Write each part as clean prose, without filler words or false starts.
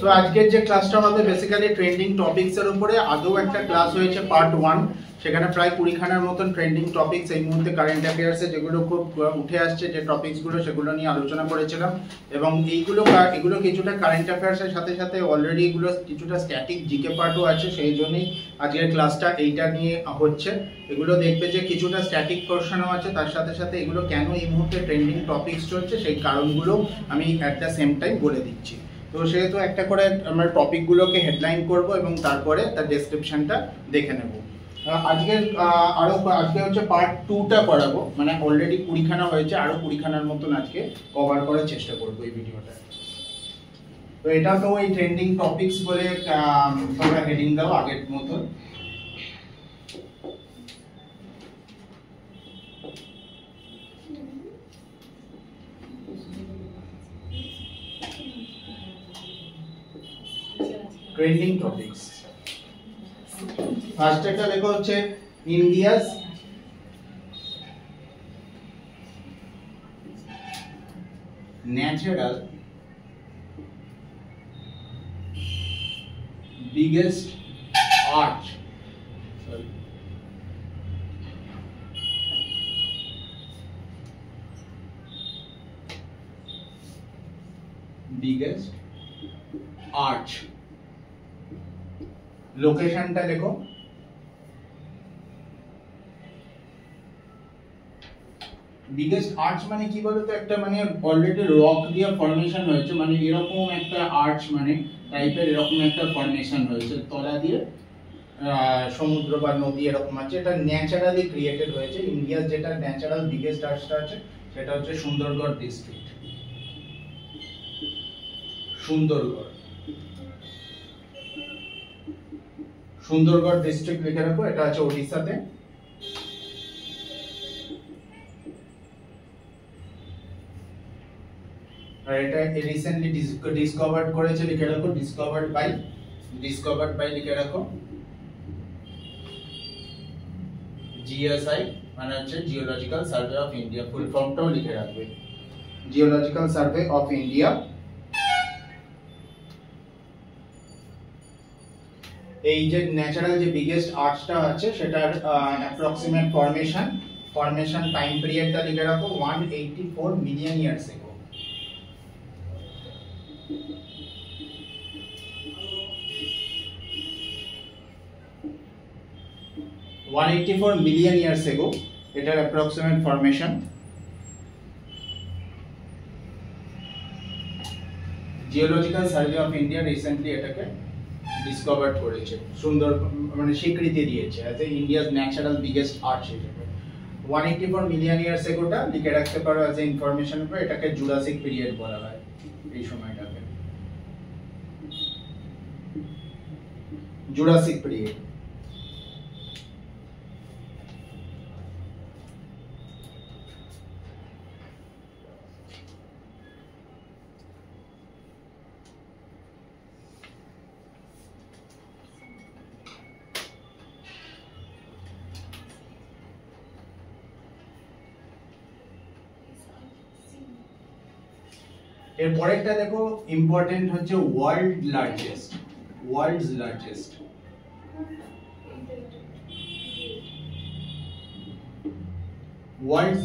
তো আজকের যে ক্লাসটা হবে বেসিক্যালি ট্রেন্ডিং টপিকস এর উপরে। আদৌ একটা ক্লাস হয়েছে পার্ট 1, সেখানে প্রায় 20 খানার মতন ট্রেন্ডিং টপিকস এই মুহূর্তে কারেন্ট অ্যাফেয়ার্সে যেগুলো খুব উঠে আসছে যে টপিকসগুলো সেগুলো নিয়ে আলোচনা করেছিলাম। এবং এগুলো কিছুটা কারেন্ট অ্যাফেয়ার্সের সাথে সাথে অলরেডি এগুলো কিছুটা স্ট্যাটিক জিকে পার্টও আছে, সেই জন্যই আজকের ক্লাসটা এইটা নিয়ে হচ্ছে। এগুলো দেখবে যে কিছুটা স্ট্যাটিক পোরশনও আছে, তার সাথে সাথে এগুলো কেন এই মুহূর্তে ট্রেন্ডিং টপিকস চলছে সেই কারণগুলো আমি অ্যাট দ্য সেম টাইম বলে দিচ্ছি। তো সেহেতু একটা করে আমরা টপিকগুলোকে হেডলাইন করব এবং তারপরে তার ডেসক্রিপশনটা দেখে নেব। আজকে হচ্ছে পার্ট 2টা করাবো, মানে অলরেডি 20 খানা হয়েছে, আরো 20 খানার মতন আজকে কভার করার চেষ্টা করবো এই ভিডিওটা। তো এটা তো ওই ট্রেন্ডিং টপিকস বলে তোমরা হেডিং দাও আগের মতন। ট্রেন্ডিং টপিকস ফার্স্ট একটা লেখা হচ্ছে India's natural biggest arch biggest arch লোকেশনটা দেখো, বিগেস্ট আর্চ মানে কি বলতো, একটা মানে অলরেডি রক দিয়ে ফর্মেশন হয়েছে, মানে এরকম একটা আর্চ মানে টাইপের এরকম একটা ফর্মেশন হয়েছে তলা দিয়ে, সমুদ্র বা নদী এরকম আছে। এটা ন্যাচারালি ক্রিয়েটেড হয়েছে। ইন্ডিয়ার যেটা ন্যাচারাল বিগেস্ট আর্চটা আছে সেটা হচ্ছে সুন্দরগড় ডিস্ট্রিক্ট। সুন্দরগড় ডিস্ট্রিক্ট লিখে রাখো, এটা আছে ওড়িশাতে। আর এটা রিসেন্টলি ডিসকভার্ড করেছে, লিখে রাখো ডিসকভার্ড বাই লিখে রাখো। জিএসআই মানে হচ্ছে জিওলজিক্যাল সার্ভে অফ ইন্ডিয়া, ফুল ফর্মটাও লিখে রাখবে, জিওলজিক্যাল সার্ভে অফ ইন্ডিয়া। এই যে ন্যাচারাল যে বিগেস্ট আর্চটা আছে সেটার অ্যাপ্রক্সিমেট ফর্মেশন টাইম পিরিয়ডটা লিখে রাখো 184 মিলিয়ন ইয়ার্স এগো। এটার approximate formation. Geological survey of India recently এটাকে ডিসকভার করেছে, সুন্দর মানে স্বীকৃতি দিয়েছে as a India's natural biggest arch হিসেবে। 184 মিলিয়ন ইয়ার্স এগোটা লিখে রাখতে পারো অ্যাজ এ ইনফরমেশন উপর। এটাকে জুরাসিক পিরিয়ড বলা হয় এই সময়টাকে, জুরাসিক পিরিয়ড। এর পরেরটা দেখো ইম্পর্টেন্ট হচ্ছে world's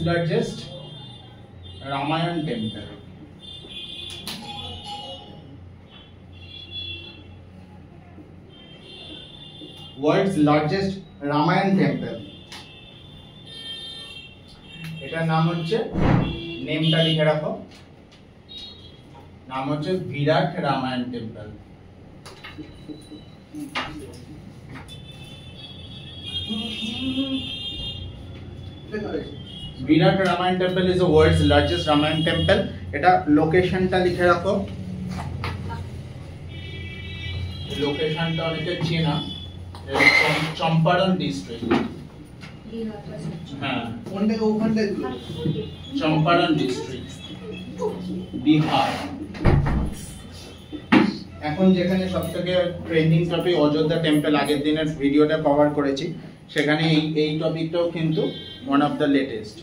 largest Ramayana temple. World's largest Ramayana temple, এটার নাম হচ্ছে, নেমটা লিখে রাখো, নাম হচ্ছে Virat Ramayana temple. Virat Ramayana temple is the world's largest Ramayana temple. এটা লোকেশনটা লিখে রাখো, লোকেশনটা অনেকে চেনা, চম্পারণ ডিস্ট্রিক্ট। হ্যাঁ, চম্পারণ ডিস্ট্রিক্ট, বিহার। এখন যেখানে সবথেকে ট্রেন্ডিং টপিক অযোধ্যা টেম্পল, আগের দিনের ভিডিওটা কভার করেছি, সেখানে এই টপিকটাও কিন্তু ওয়ান অফ দ্য লেটেস্ট।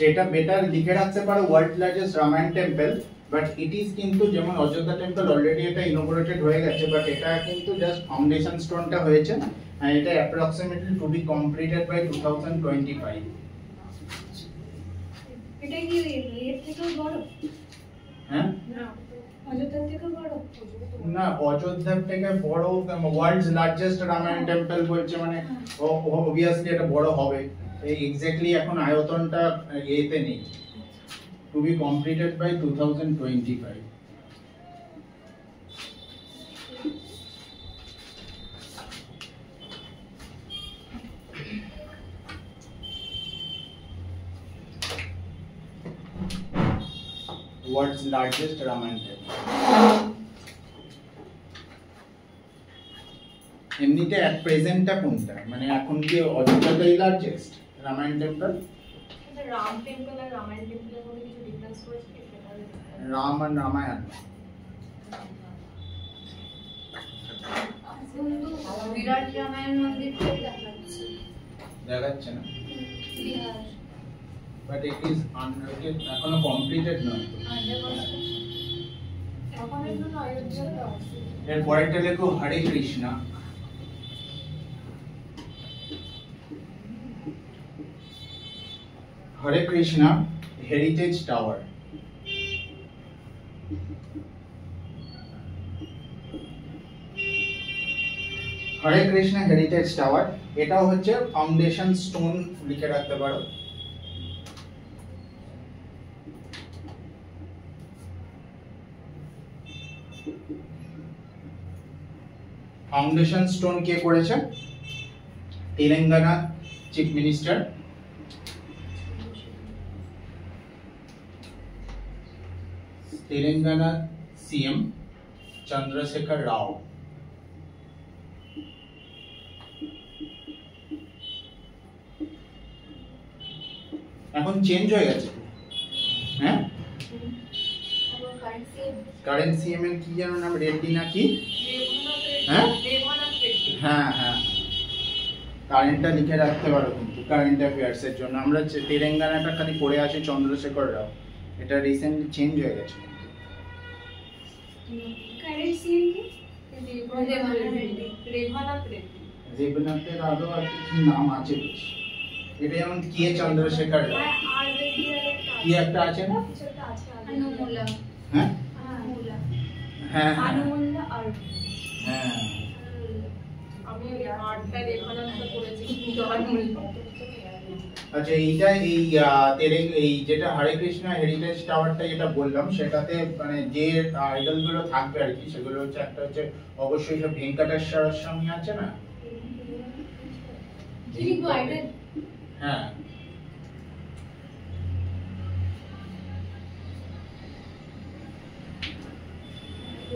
যেটা বেটার লিখে রাখতে পারো world largest Ramayana temple, but it is কিন্তু যেমন অযোধ্যা টেম্পল অলরেডি এটা ইনোগ্রেটেড হয়ে গেছে, বাট এটা কিন্তু জাস্ট ফাউন্ডেশন স্টোনটা হয়েছে, আর এটা approximately to be completed by 2025। এটা কি এর থেকেও বড়? হ্যাঁ না, অযোধ্যার থেকেও বড়? না, অযোধ্যার থেকে বড়, ওয়ার্ল্ডস লার্জেস্ট রামায়ণ টেম্পল বলছে মানে অবভিয়াসলি এটা বড় হবে। এই এক্স্যাক্টলি এখন আয়তনটা এতে নেই, to be completed by 2025। World's largest Ramayana temple. এমনিতে এট প্রেজেন্টটা কোনটা, মানে এখন কি অযোধ্যাটাই largest Ramayana temple? Ram temple আর রামায়ণ টেম্পলের মধ্যে কিছু ডিফারেন্স রয়েছে কি? রাম আর রামায়ণ বিরাট রামায়ণ মন্দির দেখাচ্ছে না, বাট ইট ইজ আনরেটেড, এখনো কমপ্লিটেড নয়। এর পরেরটা লেখো হরে কৃষ্ণা। হরে কৃষ্ণা হেরিটেজ টাওয়ার। হরে কৃষ্ণ হেরিটেজ টাওয়ার, এটাও হচ্ছে ফাউন্ডেশন স্টোন লিখে রাখতে পারো। ফাউন্ডেশন স্টোন কে করেছে? Telangana chief minister Telangana CM Chandrashekar Rao. এখন চেঞ্জ হয়ে গেছে, হ্যাঁ কারেন্ট সিএম এর কি যেন নাম, রেড্ডি নাকি? হ্যাঁ হ্যাঁ হ্যাঁ, কারেন্টটা লিখে রাখতে পারো কিন্তু কারেন্ট অ্যাফেয়ার্স এর জন্য। আমরা তেলেঙ্গানাটা খালি পড়ে আছি চন্দ্রশেখর রাও, এটা রিসেন্টলি চেঞ্জ হয়ে গেছে। কারেন্ট সিএম কি? রেবনাথের আরো আর কিছু নাম আছে বেশ, এটা যেমন কে চন্দ্রশেখর রাও, কি একটা আছে না? অনুমোলা। হ্যাঁ হ্যাঁ অনুমোলা আর হ্যাঁ, আমি আটটা রেফারেন্সটা করেছি কিন্তু অনুমোলা। আচ্ছা এইটা এই যেটা হরে কৃষ্ণ হেরিটেজ টাওয়ারটা যেটা বললাম, সেটাতে মানে যে আইডল গুলো থাকবে আর কি, সেগুলো হচ্ছে একটা হচ্ছে অবশ্যই যে ভেঙ্কটেশ্বর স্বামী আছে না, হ্যাঁ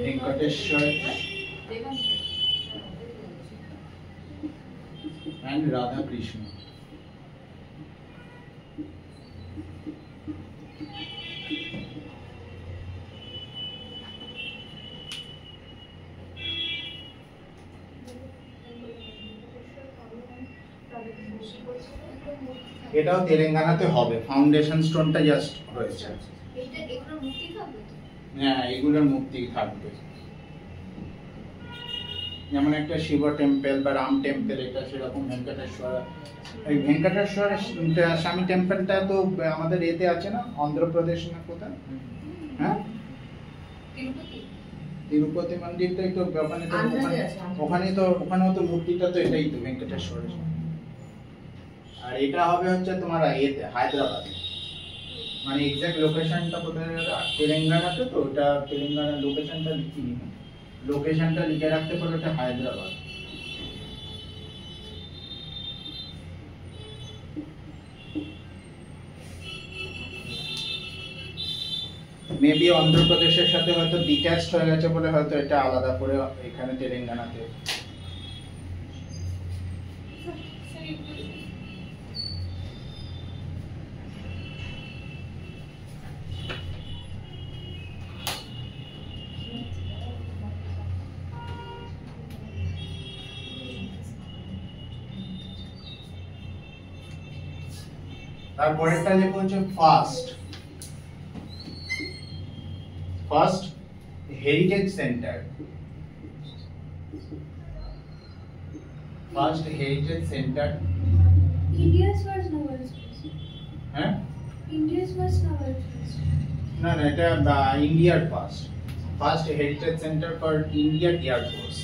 ভেঙ্কটেশ্বর and রাধা কৃষ্ণ। এটাও তেলেঙ্গানাতে হবে, ফাউন্ডেশন স্টোনটা জাস্ট হয়েছে। এইটা এগুলোর মুক্তি থাকবে তো? হ্যাঁ এগুলোর মুক্তি থাকবে, যেমন একটা শিব টেম্পল বা রাম টেম্পল, এটা সেরকম ভেঙ্কটেশ্বর। এই ভেঙ্কটেশ্বর স্বামী টেম্পলটা তো আমাদের এতে আছে না, অন্ধ্রপ্রদেশ না কোথায়? হ্যাঁ তিরুপতি মন্দিরটা তো ওখানে তো, ওখানেও তো মূর্তিটা তো এটাই তো ভেঙ্কটেশ্বরের। আর এটা হবে হচ্ছে তোমার এতে হায়দ্রাবাদে, মানে এক্সাক্ট লোকেশনটা কোথায় তেলেঙ্গানাতে, তো ওটা তেলেঙ্গানা লোকেশনটা লিখিনি, লোকেশনটা লিখে রাখতে পারো, ওটা হায়দ্রাবাদ। মেবি অন্ধ্রপ্রদেশের সাথে হয়তো ডিট্যাচড হয়ে গেছে বলে হয়তো এটা আলাদা করে এখানে তেলেঙ্গানাতে। তারপরেরটা লেখো হচ্ছে first heritage centre. First heritage centre India's first naval space. হ্যাঁ India's first naval space. না না এটা ইন্ডিয়ার first heritage centre for Indian air force.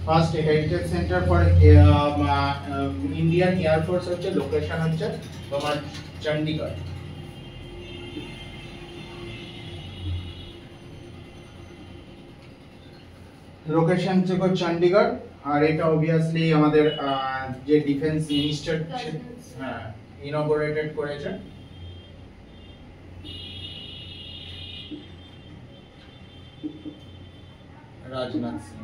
First heritage centre for Indian air force হচ্ছে লোকেশন হচ্ছে তোমার চণ্ডীগড়। লোকেশন হচ্ছে চণ্ডীগড় আর এটা অবভিয়াসলি আমাদের যে ডিফেন্স মিনিস্টার হ্যাঁ ইনঅগরেটেড করেছে। Rajnath Singh.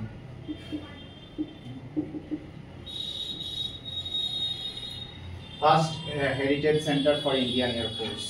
First heritage center for Indian Air Force.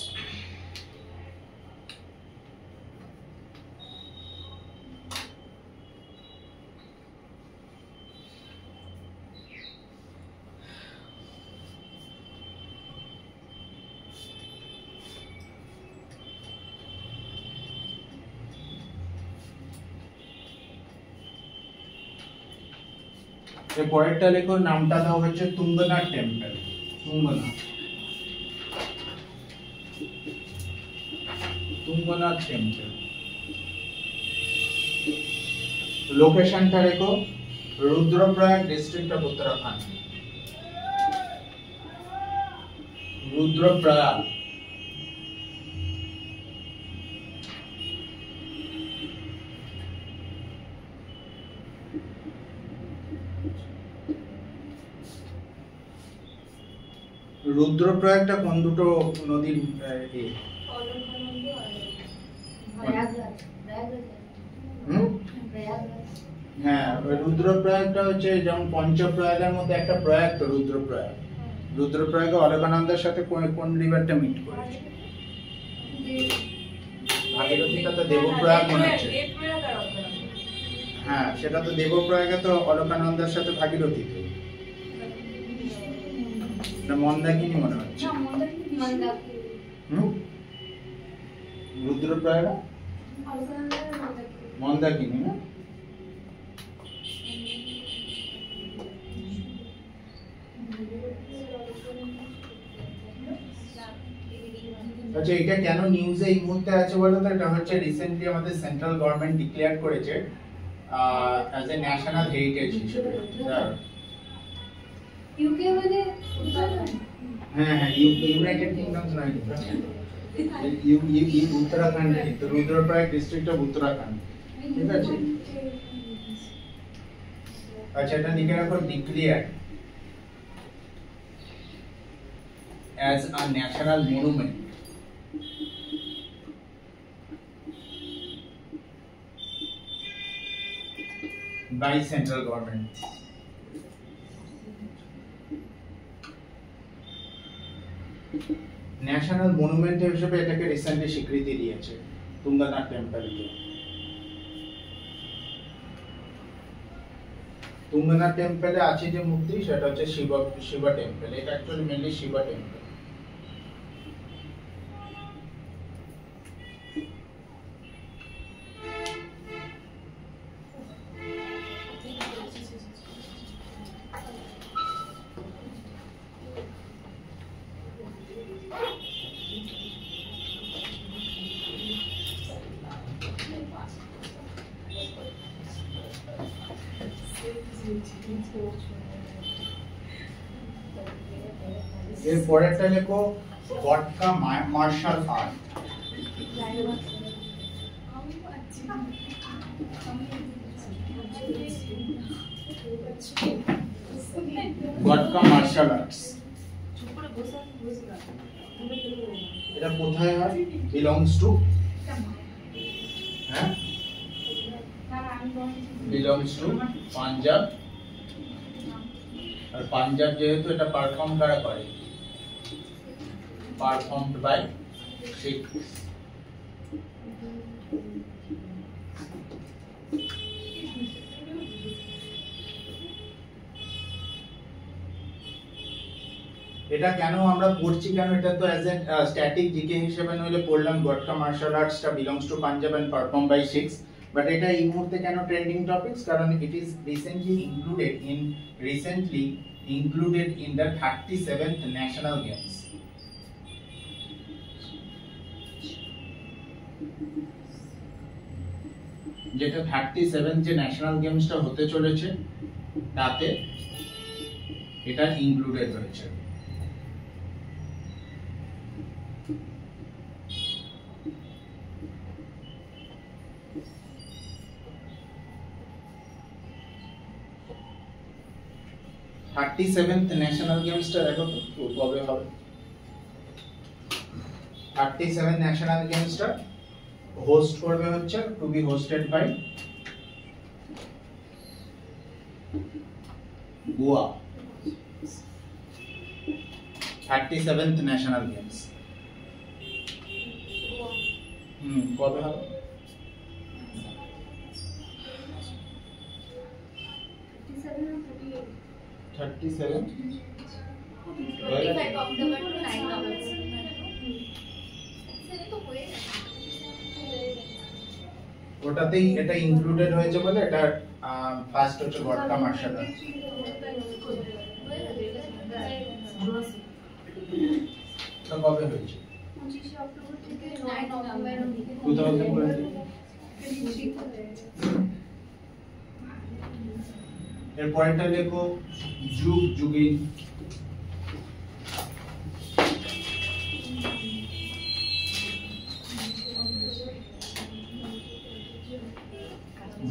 পরেরটা লেখো, নামটা দাও হচ্ছে তুঙ্গনাথ টেম্পল। তুঙ্গনাথ টেম্পল। লোকেশনটা লেখো রুদ্রপ্রয়াগ ডিস্ট্রিক্ট অফ উত্তরাখণ্ড। রুদ্রপ্রয়াগ। রুদ্রপ্রয়াগটা কোন দুটো নদীর হ্যাঁ রুদ্রপ্রয়াগটা হচ্ছে যেমন পঞ্চপ্রয়াগের মধ্যে একটা প্রয়াগ তো রুদ্রপ্রয়াগ। রুদ্রপ্রয়াগে অলকানন্দার সাথে কোন রিভারটা মিট করেছে? ভাগীরথীটা তো দেবপ্রয়াগ মনে হচ্ছে। হ্যাঁ সেটা তো দেবপ্রয়াগে তো অলকানন্দার সাথে ভাগীরথী তো মন্দাকিনী মনে হচ্ছে। রুদ্রপ্রয়াগ মন্দাকিনী না? আচ্ছা এটা কেন নিউজে এই মুহূর্তে আছে বলো তো? এটা হচ্ছে রিসেন্টলি আমাদের সেন্ট্রাল গভর্নমেন্ট ডিক্লেয়ার করেছে অ্যাজ এ ন্যাশনাল হেরিটেজ হিসেবে। ইউকে মানে হ্যাঁ হ্যাঁ ইউনাইটেড কিংডমস নয়, উত্তরাখণ্ড কিন্তু রুদ্রপ্রয়াগ ডিস্ট্রিক্ট অফ উত্তরাখণ্ড। ঠিক আছে আচ্ছা এটা লিখে রাখো declare as a national monument by central government. National monument হিসেবে এটাকে রিসেন্টলি স্বীকৃতি দিয়েছে তুঙ্গনাথ টেম্পলকে। তুঙ্গনাথ টেম্পলে আছে যে মূর্তি সেটা হচ্ছে শিবা টেম্পল। এটা অ্যাকচুয়ালি মেইনলি শিবা টেম্পল। এর পরেরটা লেখো Gatka martial art. Gatka martial arts এটা কোথায় হয়? বিলংস টু হ্যাঁ বিলংস টু পাঞ্জাব। আর পাঞ্জাব যেহেতু এটা পারফর্ম কারা করে? Performed by Sikhs. এটা কেন আমরা পড়ছি, কেন এটা তো অ্যাজ এ স্ট্যাটিক জিকে হিসেবে নইলে পড়লাম গটকা মার্শাল আর্টসটা belongs to Punjab and perform by Sikhs, but এটা এই মুহূর্তে কেন ট্রেন্ডিং টপিকস, কারণ it is recently included in the 37th national games. যেটা 37 যে ন্যাশনাল গেমসটা হতে চলেছে তাতে এটা ইনক্লুডেড রয়েছে। ন্যাশনাল গেমসটা দেখো তো কবে হবে। 37 ন্যাশনাল গেমসটা হোস্ট করবে হচ্ছে to be hosted by Goa. 37th national games কবে হবে? 37 25 October to 9 November। ওটাতেই এটা ইনক্লুডেড হয়েছে বলে এটা ফার্স্ট হচ্ছে গটকা মার্শাল আর্ট। তো কবে হয়েছে? 25 অক্টোবর থেকে 9 নভেম্বর 2020। এর পরেরটা লেখো যুগ যুগিন।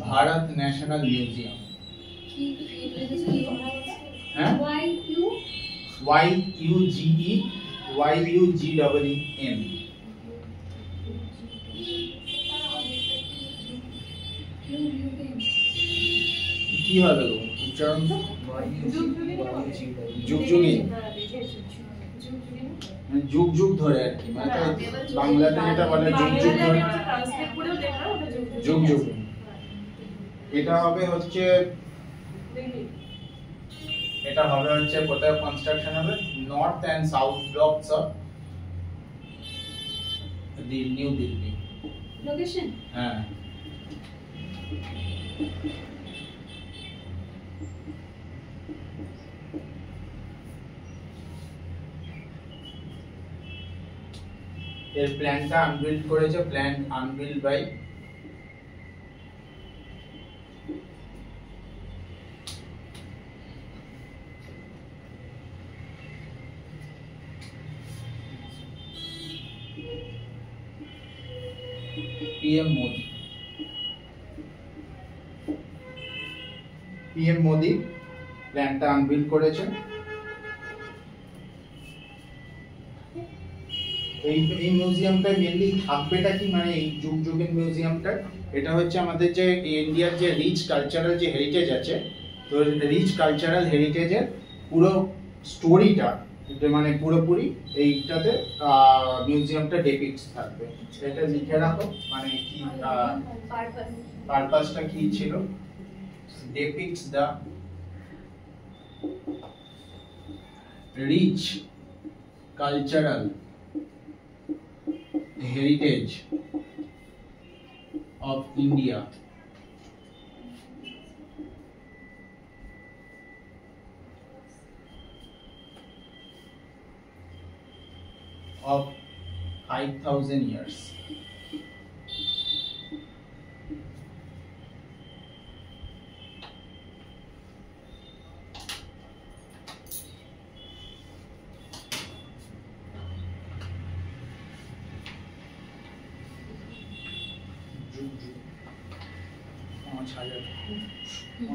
Bharat national museum. হ্যাঁ YUGEN। কি হবে গো উচ্চারণ? যুগ যুগিন, যুগ যুগ ধরে আর কি, মানে বাংলাতে যেটা বলে যুগ যুগ ধরে, যুগ যুগ। এটা হবে হচ্ছে কোথায় কনস্ট্রাকশন হবে? North and south blocks of the new Delhi. Location হ্যাঁ, এর প্ল্যানটা আনবিল্ড করেছে, plan unveiled by PM Modi. PM Modi প্ল্যানটা আনবিল্ড করেছে। এই মিউজিয়ামটা মেইনলি থাকবেটা কি, মানে এই যুগ যুগের মিউজিয়ামটা এটা হচ্ছে আমাদের যে ইন্ডিয়ার যে রিচ কালচারাল যে হেরিটেজ আছে, তো রিচ কালচারাল হেরিটেজের পুরো স্টোরিটা মানে পুরোপুরি এইটাতে মিউজিয়ামটা ডেপিক্টস থাকবে। এটা লিখে রাখো, মানে কি পারপাসটা কি ছিল। Depicts the rich cultural heritage of India of 5,000 years।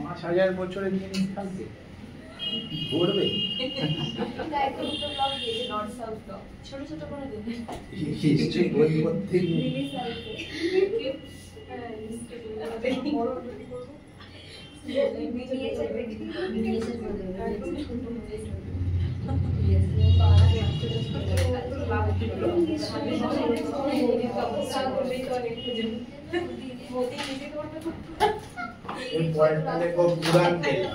পাঁচ হাজার বছরের জিনিস থাকবে, ঘুরবে। ছোট ছোট করে দেবে হিস্ট্রি বই পড়তে এই পয়েন্টটা দেখো পুরাণ তেলা।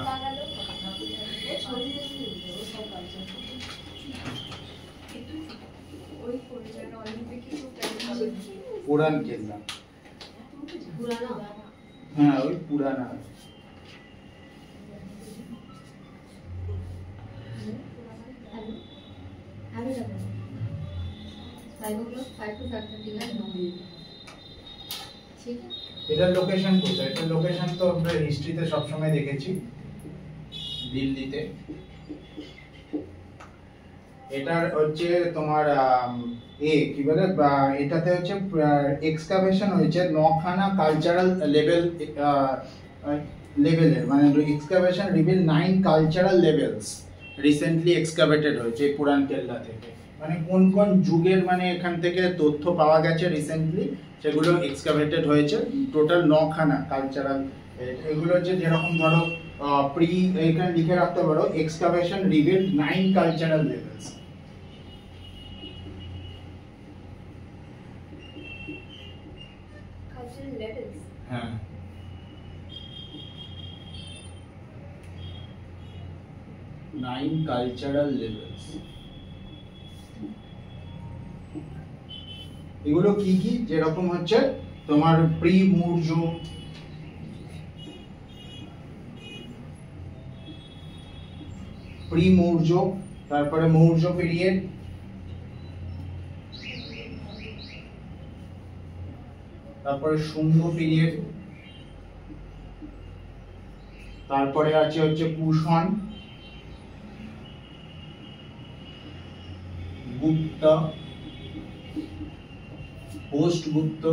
পুরান কেল্লা। पुराना হ্যাঁ ওই পুরানা। अभी तक 5 o'clock 5 to 5:30 का 9 बजे ठीक है। এটার লোকেশন কোথায়? এটার লোকেশন তো আমরা হিস্ট্রিতে সবসময় দেখেছি দিল্লিতে। এটার হচ্ছে তোমার কি বলে এটাতে হচ্ছে এক্সকাভেশন হয়েছে নখানা কালচারাল লেভেলের, মানে excavation reveal 9 cultural levels recently excavated হয়েছে এই পুরান কেল্লা থেকে। মানে কোন কোন যুগের মানে এখান থেকে তথ্য পাওয়া গেছে রিসেন্টলি, সেগুলো এক্সকাভেটেড হয়েছে টোটাল 9খানা কালচারাল। এগুলো হচ্ছে যেরকম ধরো এখানে লিখে রাখতে পারো excavation reveal 9 cultural levels. Cultural levels. হ্যাঁ, নাইন কালচারাল লেভেলস। এগুলো কি কি? যেরকম হচ্ছে তোমার প্রি মৌর্য, তারপরে মৌর্য পিরিয়ড, তারপরে শুঙ্গ পিরিয়ড, তারপরে আছে হচ্ছে কুষাণ, গুপ্ত, পোস্ট গুপ্ত,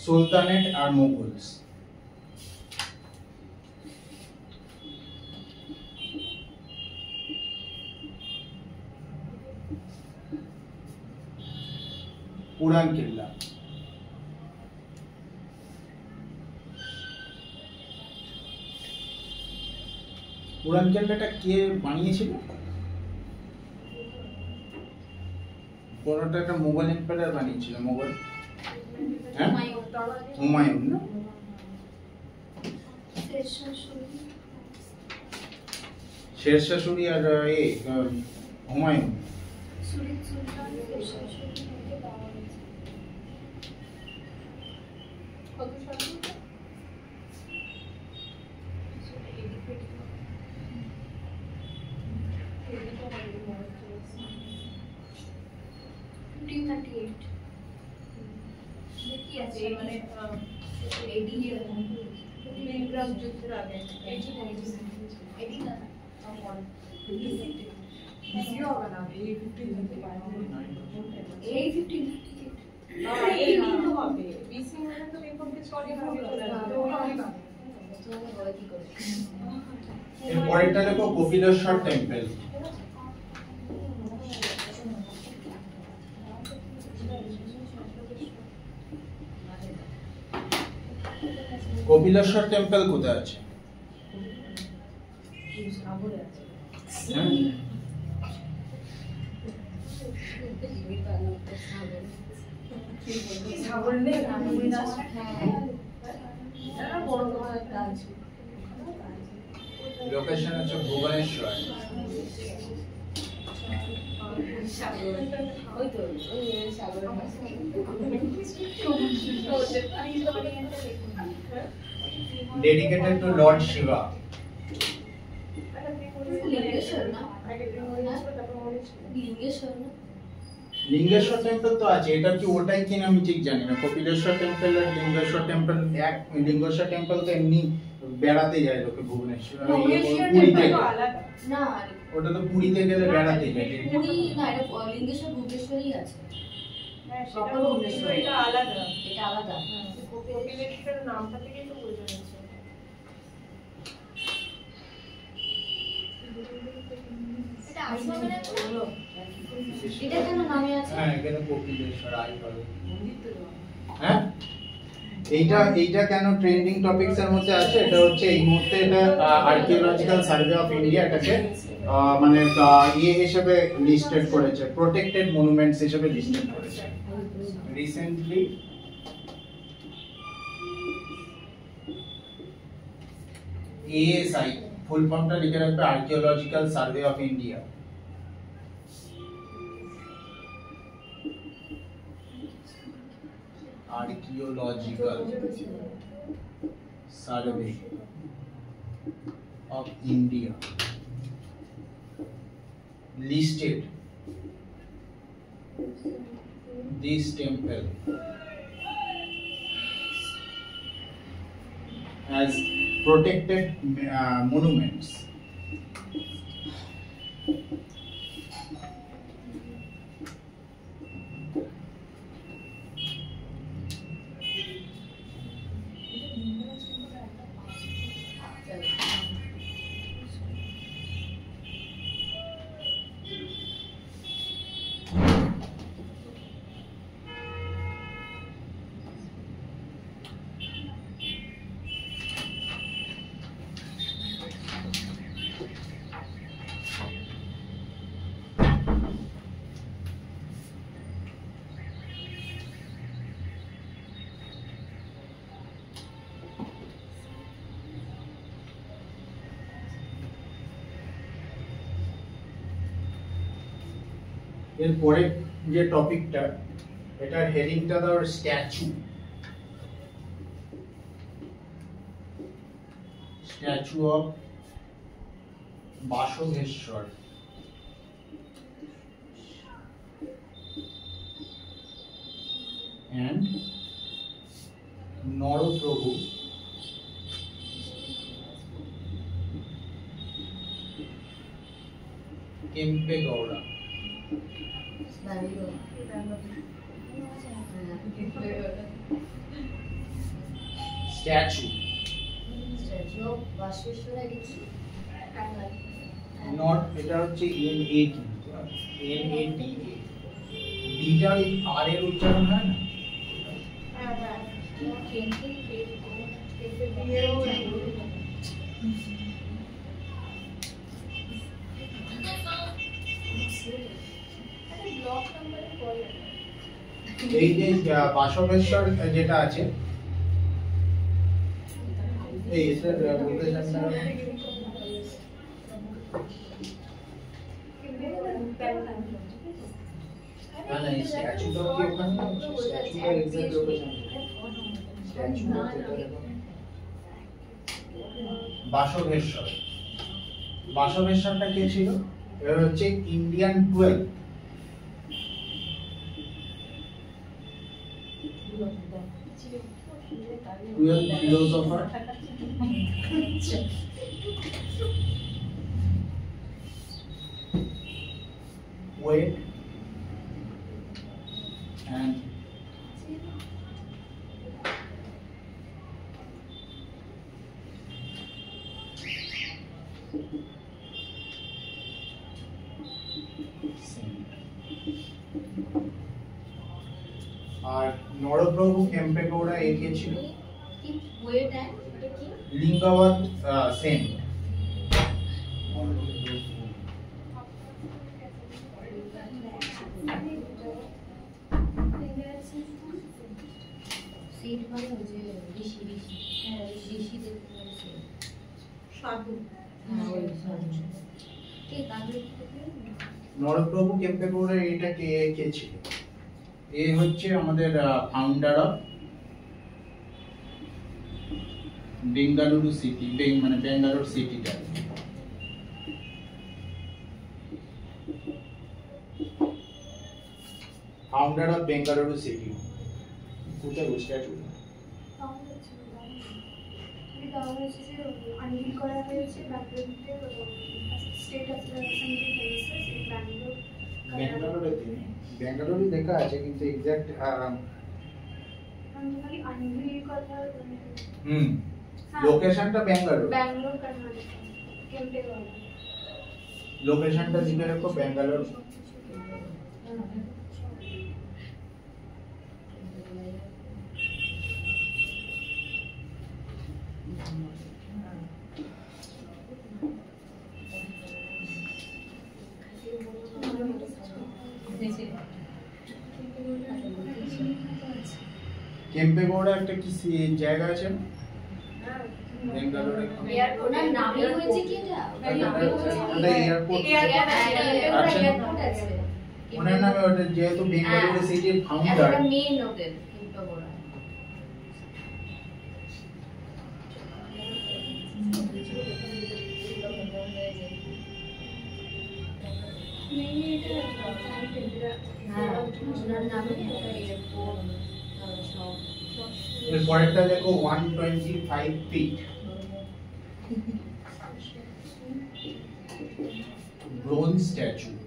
সুলতানেট আর মোগলস। পুরান কেল্লা পুরান কেল্লাটা কে বানিয়েছিল? কোনটা একটা মোগল এম্পায়ার বানিয়েছিল, মোগল, হ্যাঁ হুমায়ুন না? শেরশাহ সূরি আর হুমায়ুন। কত সাল? কি আছে মানে এডি বিপ্লব যুদ্ধের আগে এডি না বিসিও হবে না এই 15 এই 15 না এই কিন্তু হবে বিসি মানে তো রেকর্ড কে সরি হবে তো হবে না তো হয় কি করে। এর পরেরটা দেখো কপিলেশ্বর টেম্পল। কপিলেশ্বর টেম্পল কোথায় আছে? লোকেশন হচ্ছে Bhubaneswar. Dedicated to Lord Shiva. Lingeshwar temple তো আছে, এটা কি ওটাই কিনা আমি ঠিক জানি না। কপিলেশ্বর টেম্পল আর লিঙ্গেশ্বর টেম্পল এক। লিঙ্গেশ্বর টেম্পল তো এমনি বেড়াতে যায় লোকে ভুবনেশ্বর, পুরীতে না ওটা তো পুরীতে গেলে বেড়াতে যায়। পুরী না, এটা লিঙ্গেশ্বর ভুবনেশ্বরই আছে। সেটা ভুবনেশ্বর, এটা আলাদা, এটা আলাদা। কপিলেশ্বর নামটা থেকেই তো বোঝা যাচ্ছে। এটা আশ্রমের হলো এটা কেন নামে আছে? হ্যাঁ এখানে কপিলেশ্বর আই বলে। হ্যাঁ এইটা কেন ট্রেন্ডিং টপিকস এর মধ্যে আছে? এটা হচ্ছে এই মুহূর্তে এটা আর্কিওলজিক্যাল সার্ভে অফ ইন্ডিয়া এটাকে মানে হিসেবে লিস্টেড করেছে, প্রোটেক্টেড মনুমেন্টস হিসেবে লিস্টেড করেছে রিসেন্টলি। ASI ফুল ফর্মটা লিখে রাখবে archaeological survey of India. Archaeological Survey of India listed this temple as protected monuments. এরপরে যে টপিকটা, এটার হেডিংটা দাও statue. Statue of Basaveshwara and Nadaprabhu Kempegowda. Statue not, এটা হচ্ছে NAT, ডিটা আর এর উচ্চারণ হয় না। এই যে বাসবেশ্বর যেটা আছে, এই এটা লোকেশনটা না, এই স্ট্যাচুটা কি ওখানে আছে? স্ট্যাচুটার এক্সাক্ট লোকেশন, স্ট্যাচুটা বাসবেশ্বর। বাসবেশ্বরটা কে ছিল? এর হচ্ছে ইন্ডিয়ান 12 philosopher poet and আর নরপ্রভু কেম্পেগৌড়া এগিয়ে ছিল লিঙ্গাবত সেন। নরপ্রভু কেম্পেগৌড়া এটা কে ছিল? এ হচ্ছে আমাদের ফাউন্ডার অফ বেঙ্গালুরু সিটি, মানে বেঙ্গালুরু সিটিটা। Founder of Bengaluru city. কোথায় স্ট্যাচু? বেঙ্গালুরু লেখা আছে কিন্তু এক্সাক্ট লোকেশনটা বেঙ্গালুরু। লোকেশনটা লিখে রাখো বেঙ্গালুরু। কেম্পেগৌড়া একটা কি জায়গা আছে না? বেঙ্গালোরে ওনার নামই হয়েছে কি এটা? ওটার নামই হয়েছে ওটা এয়ারপোর্ট এয়ারপোর্ট আছে। ওনার নামে ওটা যেহেতু বেঙ্গালুরু সিটির ফাউন্ডার এটা মেইন ওদের কিন্তু বড় হ্যাঁ ওনার নামে একটা এয়ারপোর্ট সব এর পরেরটা দেখো 125 fit bronze statue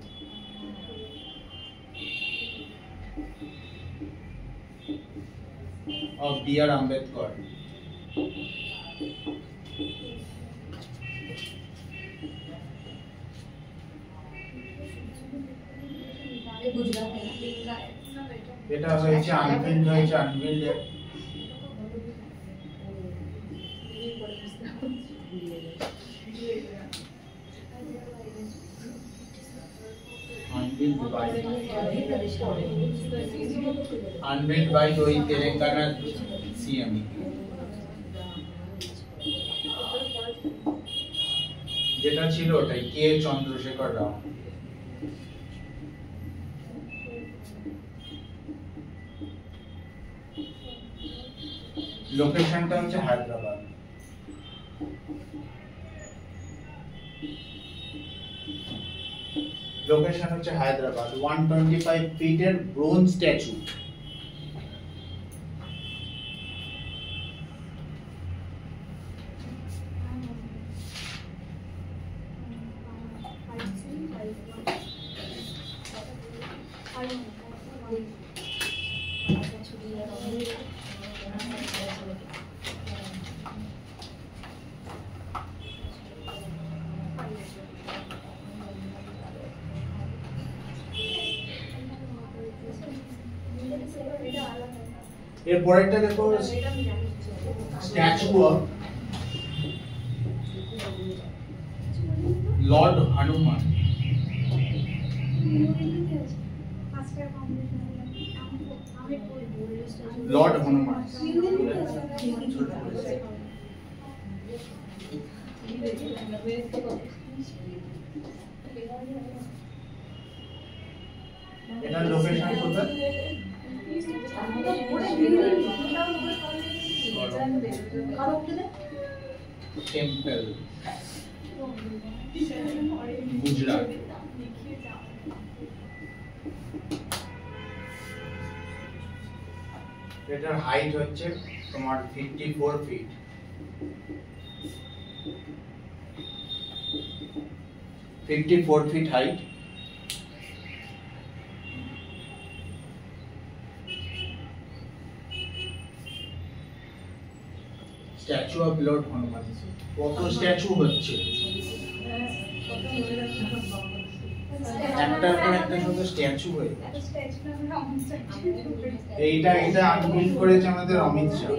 of B.R. Ambedkar. গুজরাটে এটা হয়েছে আনবিল্ড হয়েছে unbilled unveiled by the Telangana CM. যেটা ছিল ওটাই কে চন্দ্রশেখর রাও। লোকেশনটা হচ্ছে হায়দ্রাবাদ। লোকেশন হচ্ছে হায়দ্রাবাদ 125 ফিটের ব্রোঞ্জ স্ট্যাচু। এর পরেরটা দেখো statue of lord Hanuman. Lord Hanuman এটার লোকেশন কোথায়? টেম্পল গুজরাট। এটার হাইট হচ্ছে তোমার 54 feet. Height. Statue of lord Hanuman. কত স্ট্যাচু হচ্ছে? একটার পর একটা শুধু স্ট্যাচু হয়ে এইটা আনবিল্ড করেছে আমাদের Amit Shah.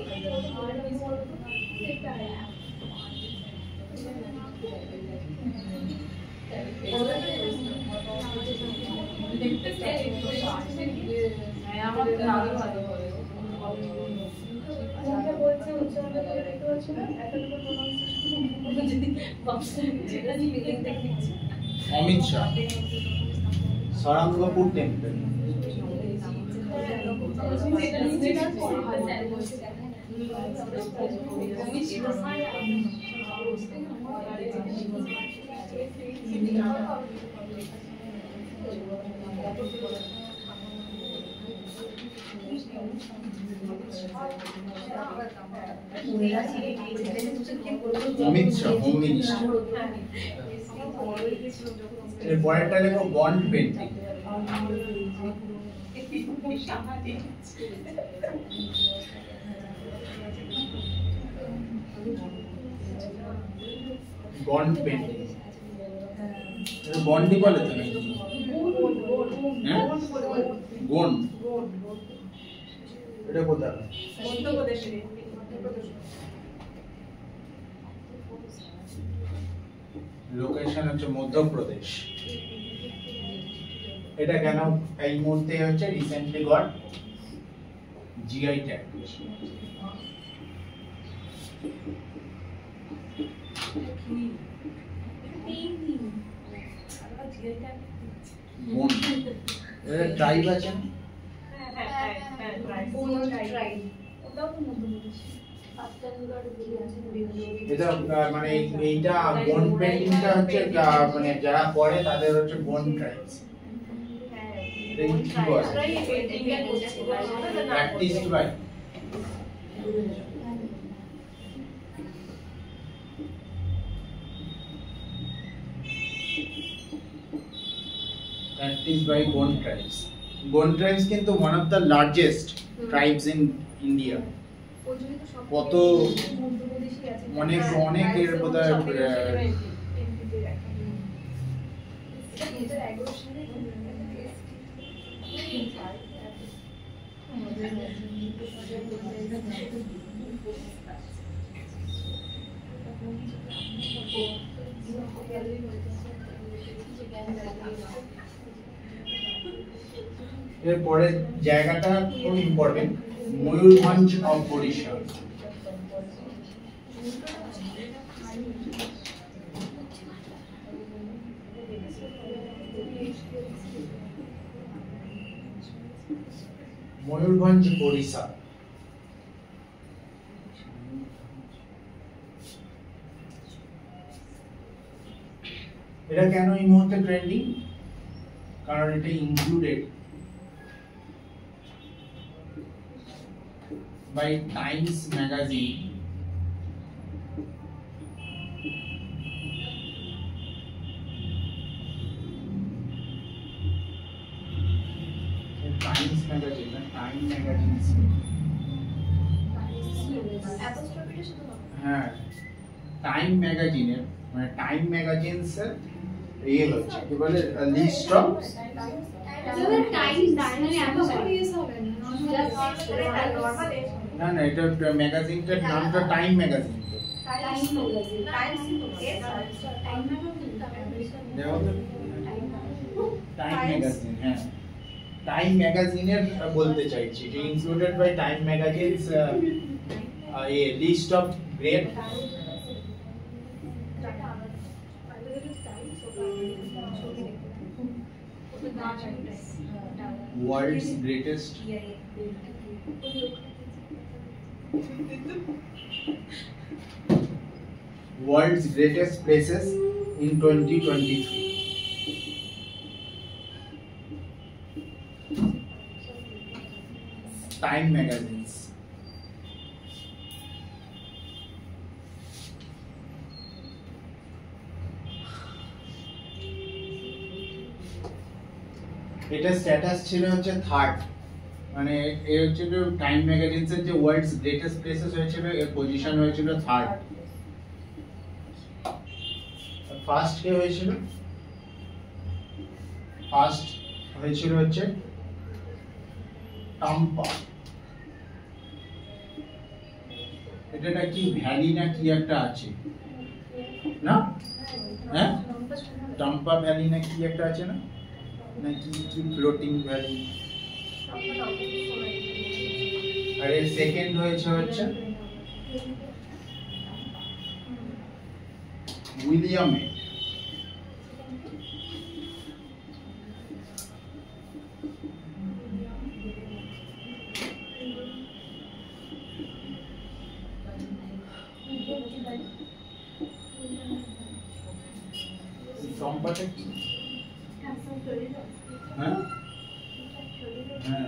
Amit Shah Sarangpur temple. Amit Shah home minister. এর পরেরটা লেখো বন্ড পেন্টিং। বন্ড পেন্টিং বন্ডই বলে তো নাকি? হ্যাঁ বন্ড এটা কোথায়? লোকেশন হচ্ছে মধ্যপ্রদেশ। এটা কেন এই মুহূর্তে হচ্ছে রিসেন্টলি গট জিআই ট্যাগ। বোন এর ট্রাইব আছে না? এটা মানে এইটা বোন পেন্টিংটা হচ্ছে মানে যারা করে তাদের হচ্ছে বোন ট্রাইবস। এটা কি বলে? Practice by Bone tribes. Bone tribes কিন্তু one of the largest tribes in India. কত অনেক এর বোধহয় এরপরে জায়গাটা খুব ইম্পর্টেন্ট, ময়ূরভঞ্জ অফ ওড়িশা। ময়ূরভঞ্জ ওড়িশা এটা কেন এই মুহূর্তে ট্রেন্ডিং? কারণ এটা included by Times Magazine. Times Magazine, Time Magazine. হ্যাঁ, টাইম ম্যাগাজিনের মানে টাইম ম্যাগাজিনস এর এই হচ্ছে কি বলে লিস্ট অফ না না এটা ম্যাগাজিনটার নামটা টাইম ম্যাগাজিন। টাইম ম্যাগাজিন, হ্যাঁ টাইম ম্যাগাজিনের বলতে চাইছি যে included by Time magazine's a list of great world's greatest places in 2023. Time magazines. এটা স্ট্যাটাস ছিল হচ্ছে থার্ড, মানে এই হচ্ছে টাইম ম্যাগাজিনস এর যে ওয়ার্ল্ডস গ্রেটেস্ট প্লেসেস হয়েছিল এর পজিশন হয়েছিল থার্ড। ফার্স্ট কে হয়েছিল? ফার্স্ট হয়েছিল হচ্ছে টাম্পা। এটা কি ভ্যালি না কি একটা আছে না? হ্যাঁ টাম্পা ভ্যালি না কি একটা আছে না নাকি কি ফ্লোটিং ভ্যালি? আর এর সেকেন্ড হয়েছে হচ্ছে উইলিয়ামে। টম্পাটা কি? হ্যাঁ হ্যাঁ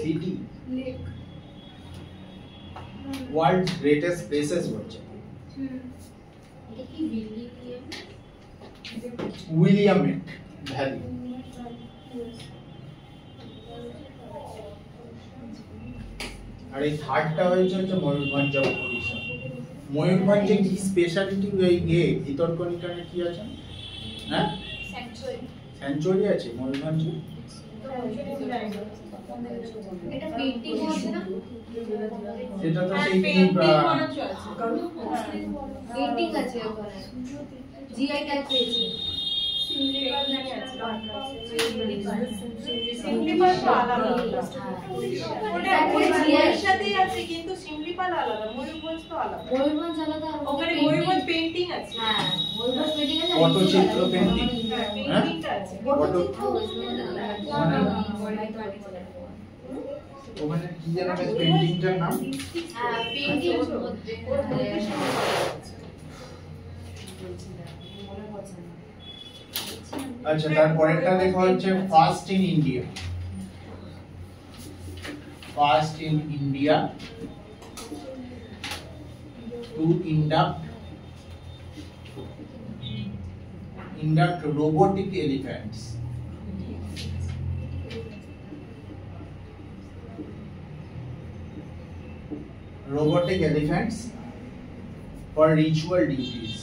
সিটি ওয়ার্ল্ডস গ্রেটেস্ট প্লেসেস হচ্ছে এটা কি উইলিয়ামেট ভ্যালি। আর এই থার্ডটা হয়েছে ময়ূরভঞ্জ ওড়িশা। ময়ূরভঞ্জে কি স্পেশালিটি ভিতরকণিকায় কি আছে? হ্যাঁ স্যাংচুয়ারি আছে ময়ূরভঞ্জে। এটা পেইন্টিং আছে না? সেটা তো সেই পেইন্টিং আছে ওখানে, জিআই ট্যাগ পেয়েছে। সিমলিপাল তো আলাদা। ওটা ওর সাথেই আছে কিন্তু সিমলিপাল আলাদা, ময়ূরভঞ্জ তো আলাদা। ময়ূরভঞ্জ আলাদা, ওখানে ময়ূরভঞ্জ পেইন্টিং আছে। হ্যাঁ ময়ূরভঞ্জ পেইন্টিং আছে, পটচিত্র পেইন্টিং। পেইন্টিংটা আছে। পটচিত্র ওখানে কি যেন পেইন্টিংটার নাম? হ্যাঁ পেইন্টিং আচ্ছা, তারপরেরটা লেখা হচ্ছে first in India. First in India to induct robotic elephants. Robotic elephants for ritual duties.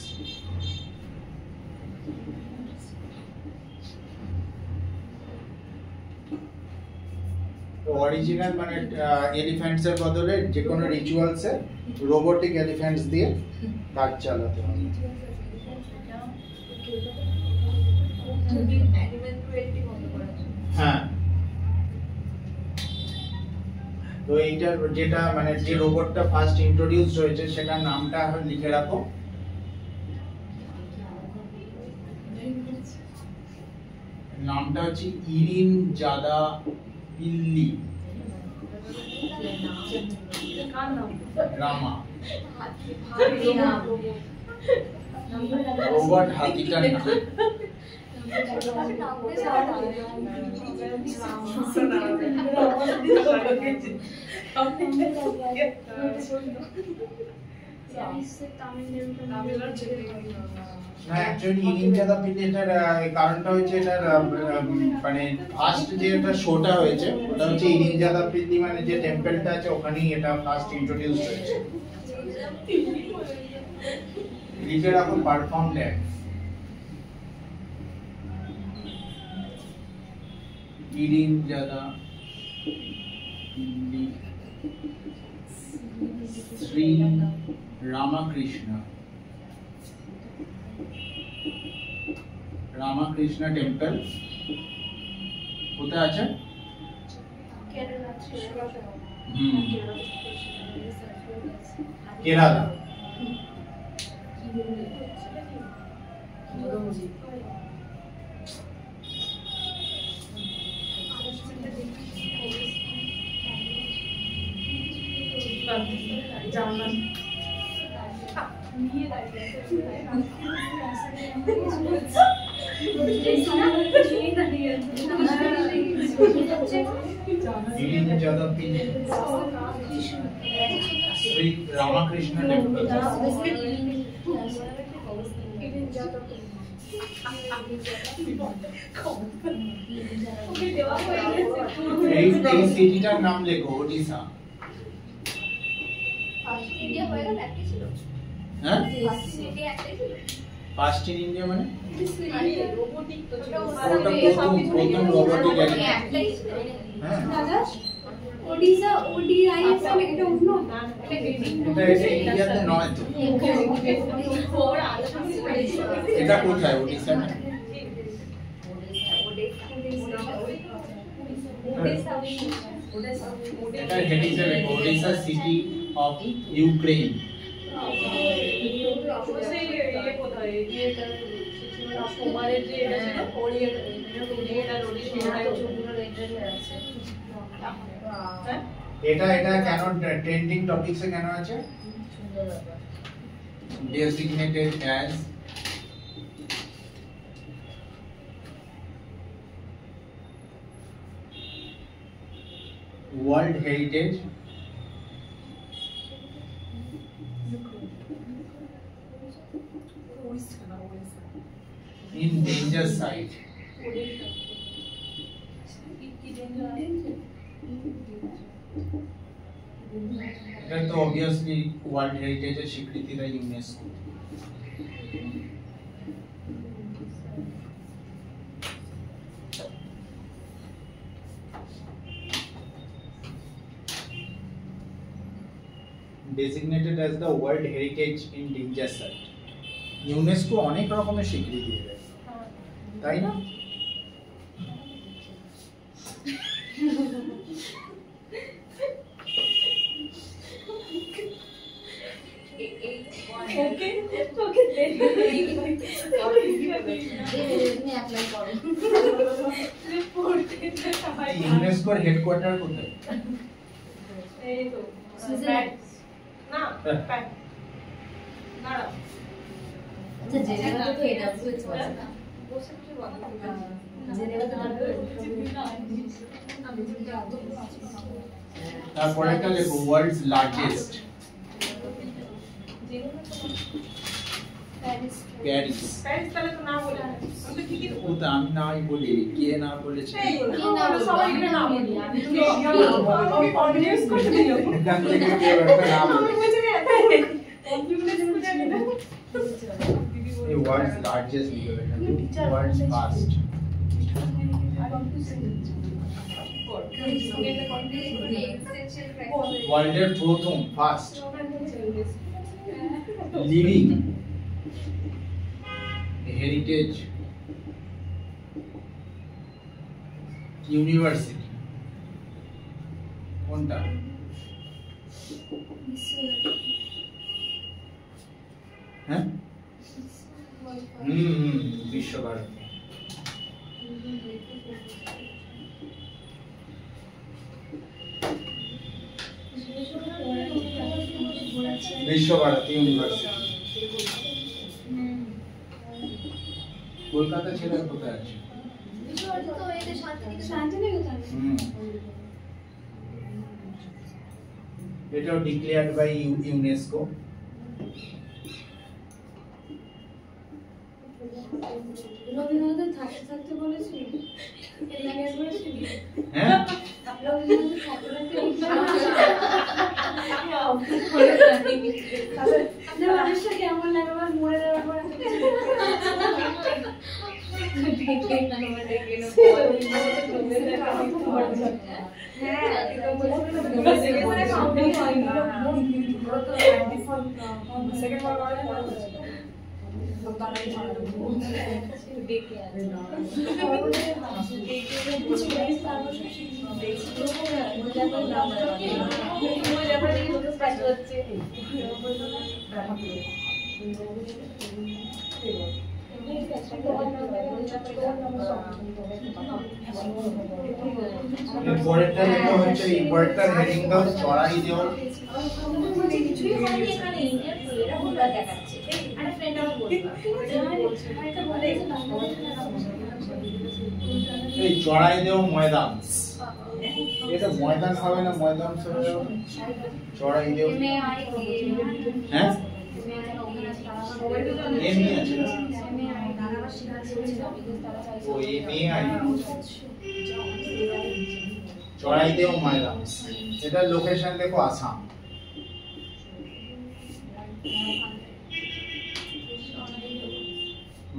Original মানে এলিফ্যান্টস এর বদলে যে কোনো রিচুয়ালস এ রোবোটিক এলিফ্যান্টস দিয়ে কাজ চালাতে হবে। হ্যাঁ, তো এইটা যেটা মানে যে রোবটটা ফার্স্ট ইন্ট্রোডিউস হয়েছে সেটার নামটা লিখে রাখো। নামটা হচ্ছে ইরিন জাদা পিল্লি রামা। রোবট হাতিটার নাম। না অ্যাকচুয়ালি ইরিন জাদা পিল্লি এটার কারণটা হচ্ছে এটার মানে ফার্স্ট যে এটা শোটা হয়েছে ওটা হচ্ছে ইরিন জাদা পিল্লি মানে যে টেম্পলটা আছে ওখানেই এটা ফার্স্ট ইন্ট্রোডিউস হয়েছে। লিখে রাখো পারফর্ম ড্যান্স। ইরিন জাদা পিল্লি শ্রী রামকৃষ্ণ টেম্পল কোথায় আছে? কেরালা। ইরিন জাদা পিল্লি শ্রী রামকৃষ্ণ টেম্পল। এই সিটিটার নাম লেখো ওডিশা। হ্যাঁ ফার্স্ট ইন ইন্ডিয়া মানে প্রথম রোবটিক হ্যাঁ ওডিশা ওডিআইএসএম এটা অন্য এটা ইন্ডিয়াতে নয় তো। এটা কোথায় ওডিশা? এটা হেডিসে লেখো ওডিশা সিটি অফ ইউক্রেন। এটা কেন ট্রেন্ডিং টপিকসে কেন আছে? designated as World Heritage in danger site. এটা তো obviously ওয়ার্ল্ড হেরিটেজের স্বীকৃতি দেয় UNESCO. designated as the World Heritage in Danger Site. UNESCO অনেক রকমের স্বীকৃতি দেয়, তাই না? ওকে তোকে অ্যাপ্লাই করো। ইউনেস্কোর হেডকোয়ার্টার কোথায়? এই তো সুইজারল্যান্ড। না প্যাক না আচ্ছা জেনেভাতে তো AWS আছে না? বসে বসে বন্ধ জেনেভাতে তারপরে একটা লেখো world's largest Paris. Paris. Paris তাহলে তো না বলে আমি তো ঠিকই ও তো আমি নাই বলি, কে না বলেছে? এই না সবাই এখানে না বলি আমি তুমি কনভিন্স করে দিও এখান থেকে কেউ একটা না আমি বলে। বুঝে গেছি কনভিন্স করে জানি না এই ওয়ার্ল্ডস লার্জেস্ট লিখে এখানে ওয়ার্ল্ডস ফার্স্ট ওয়ার্ল্ডের প্রথম ফার্স্ট লিভিং হেরিটেজ ইউনিভার্সিটি কোনটা? হ্যাঁ বিশ্বভারতী। বিশ্বভারতী ইউনিভার্সিটি কলকাতা ছেড়ে কোথায় আছে? তো এদের এটাও ডিক্লেয়ার্ড বাই ইউনেস্কো। রবীন্দ্রনাথ থাকতে থাকতে বলেছি হ্যাঁ রবীন্দ্রনাথ থাকতে থাকতে আপনার মানুষটা কেমন লাগে আমার মরে যাওয়ার পর পরেরটা যেটা হচ্ছে ইম্পোর্টার হেডিং দাও চড়াই দিও। এই চড়াই দিও ময়দান, এটা ময়দান হবে না, ময়দান হবে চড়াই দিও। হ্যাঁ এমনি আছে না? ও এমএআই চড়াই দিও ময়দান। এটা লোকেশন দেখো আসাম।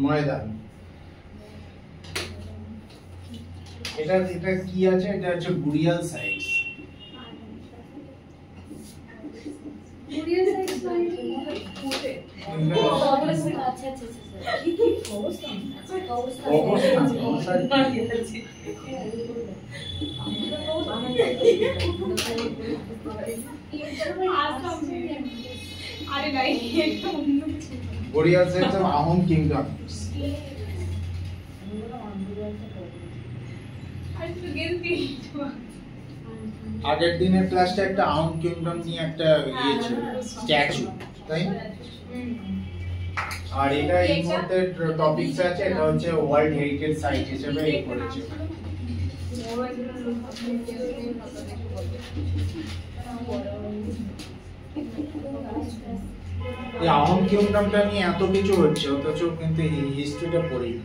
ময়দান এটা এটা কি আছে? এটা হচ্ছে বুরিয়াল সাইটস। আরে নাই একটা অন্য কিছু burial sites of Ahom kingdoms. আরে তো গেলতি আগের দিনের ক্লাসটা একটা আহোম কিংডম নিয়ে একটা ইয়ে ছিল, স্ট্যাচু, তাই না? আর এটা এই মুহূর্তে টপিকস আছে, এটা হচ্ছে ওয়ার্ল্ড হেরিটেজ সাইট হিসেবে এই করেছে। এই আহোম কিংডমটা নিয়ে এত কিছু হচ্ছে অথচ কিন্তু হিস্ট্রিটা পড়ি না।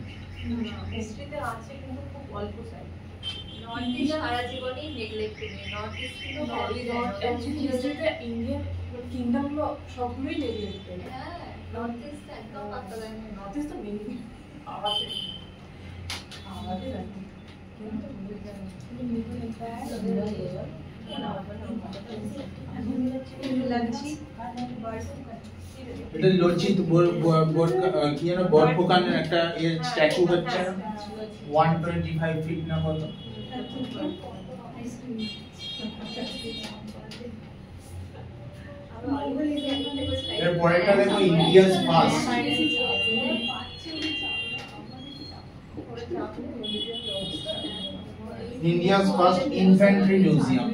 হিস্ট্রিতে আছে কিন্তু খুব অল্প সাইড নর্থ ইস্ট সারা জীবনই নেগলেক্টেড। নর্থ ইস্ট কিন্তু ভ্যালি হিস্ট্রিতে ইন্ডিয়ান কিংডম গুলো সবগুলোই নেগলেক্টেড হ্যাঁ নর্থ ইস্ট একদম পাত্তা দেয় না। নর্থ ইস্ট তো মেইন আওয়াজে রাখি কিন্তু এটা লজ্জিত কি যেন বরফুকানের একটা এর স্ট্যাচু হচ্ছে 125 ফিট না কত? এর পরেরটা দেখো India's first India's first infantry museum.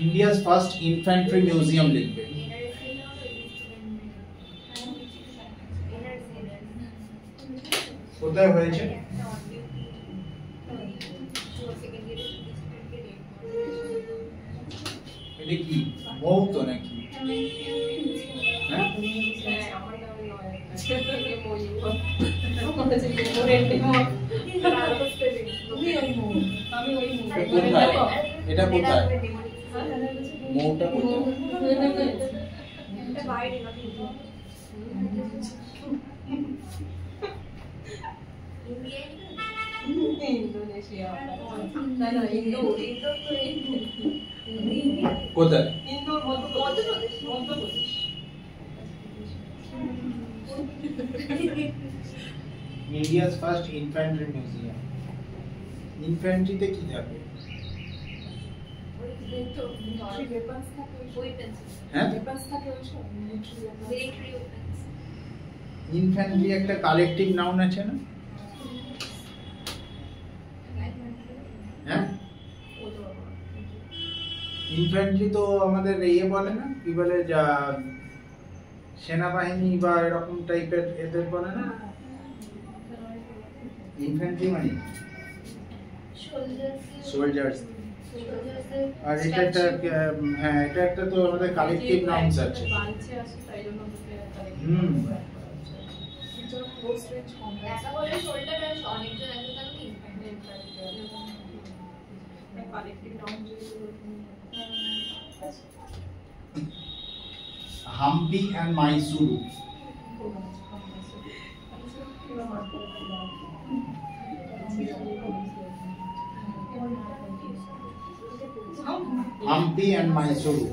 India's first infantry museum লিখবে। কোথায় হয়েছে? এটা কি মৌ তো নাকি? এটা কোথায়? মৌটা কোথায়? কোথায়? India's first infantry museum. Infantry তে কি থাকে? হ্যাঁ? ইনফ্যান্ট্রি একটা কালেকটিভ নাউন আছে না? হ্যাঁ? ইনফ্যান্ট্রি তো আমাদের ইয়ে বলে না, কি বলে, যা সেনাবাহিনী বা এরকম টাইপের এদের বলে না? ইনফ্যান্ট্রি মানে সোলজার্স। আর এটা একটা, হ্যাঁ এটা একটা তো আমাদের কালেকটিভ নাউন্স আছে। Hampi and Mysuru. Hampi and Mysuru.